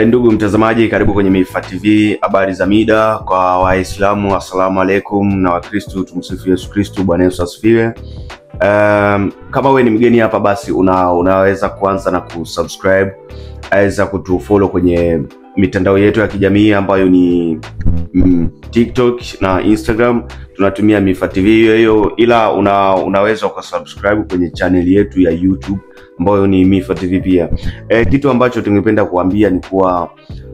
Ndugu mtazamaji, karibu kwenye Mifa TV, habari za mida kwa Waislamu, assalamu alaikum, na Wakristo tumsifu Yesu Kristo, Bwana Yesu asifiwe. Kama wewe ni mgeni hapa, basi unaweza kuanza na kusubscribe, aweza kutufollow kwenye mitandao yetu ya kijamii ambayo ni TikTok na Instagram, tunatumia Mifa TV hiyo, ila unaweza kusubscribe kwenye channel yetu ya YouTube ambayo ni Mifa TV pia. Kitu ambacho tungependa kuambia ni kuwa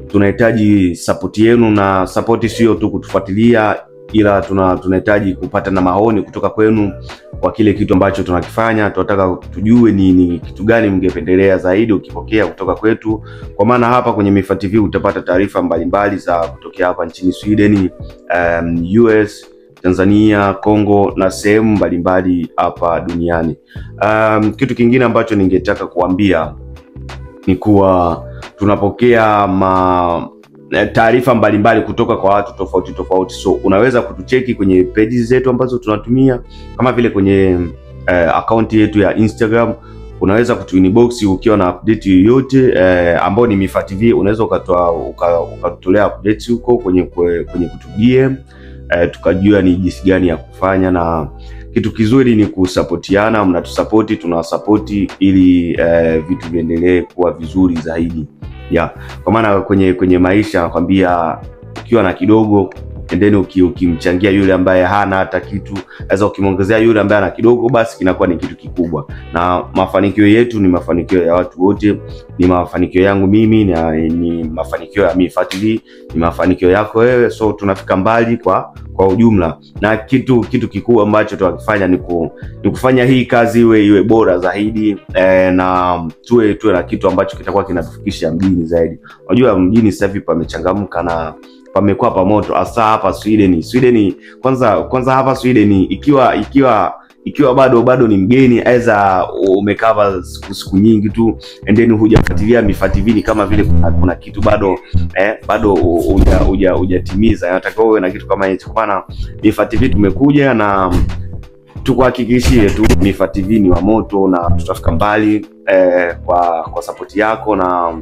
tunahitaji support yenu, na support sio tu kutufuatilia, ila tunahitaji kupata na maoni kutoka kwenu kwa kile kitu ambacho tunakifanya. Tunataka tujue ni kitu gani mngependelea zaidi ukipokea kutoka kwetu, kwa maana hapa kwenye Mifa TV utapata taarifa mbalimbali za kutokea hapa nchini Sweden, US, Tanzania, Kongo na sehemu mbalimbali hapa duniani. Kitu kingine ambacho ningetaka kuambia ni kuwa tunapokea taarifa mbalimbali kutoka kwa watu tofauti tofauti, so unaweza kutucheki kwenye pages zetu ambazo tunatumia, kama vile kwenye account yetu ya Instagram. Unaweza kutuinbox ukiwa na update yoyote ambao ni Mifa TV, unaweza ukatolea updates huko kwenye kutu-DM, tukajua ni jinsi gani ya kufanya. Na kitu kizuri ni kusapotiana, mnatusupport, tunawasupport ili vitu viendelee kuwa vizuri zaidi. Kwa maana kwenye maisha nakwambia, ukiwa na kidogo endeni ukimchangia yule ambaye hana hata kitu, aweza ukimongezea yule ambaye ana kidogo, basi kinakuwa ni kitu kikubwa. Na mafanikio yetu ni mafanikio ya watu wote, ni mafanikio yangu mimi, ni mafanikio ya Mifa TV, ni mafanikio yako wewe, so tunafika mbali kwa ujumla. Na kitu kikubwa ambacho tunakifanya ni kufanya hii kazi iwe bora zaidi, na tuwe na kitu ambacho kitakuwa kinatufikisha mjini zaidi. Unajua mjini sasa hivi pamechangamka na pamekuwa pamoto, hasa hapa Sweden. Kwanza hapa Sweden, ikiwa bado ni mgeni, aidha umekava siku nyingi tu and then hujafuatilia Mifa TV, ni kama vile kuna kitu bado hujatimiza. Nataka uwe na kitu kama hicho, kwa maana Mifa TV tumekuja na tukuhakikishie tu Mifa TV ni wa moto, na tutafika mbali kwa support yako, na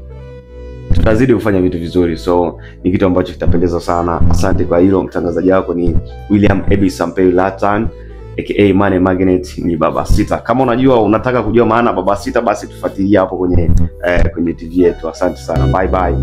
tutazidi kufanya vitu vizuri, so ni kitu ambacho kitapendeza sana. Asante kwa hilo. Mtangazaji wako ni William Ebi Sampei Latan aka Money Magnet, ni Baba Sita. Kama unataka kujua maana Baba Sita, basi tufuatilie hapo kwenye TV yetu. Asante sana, bye bye.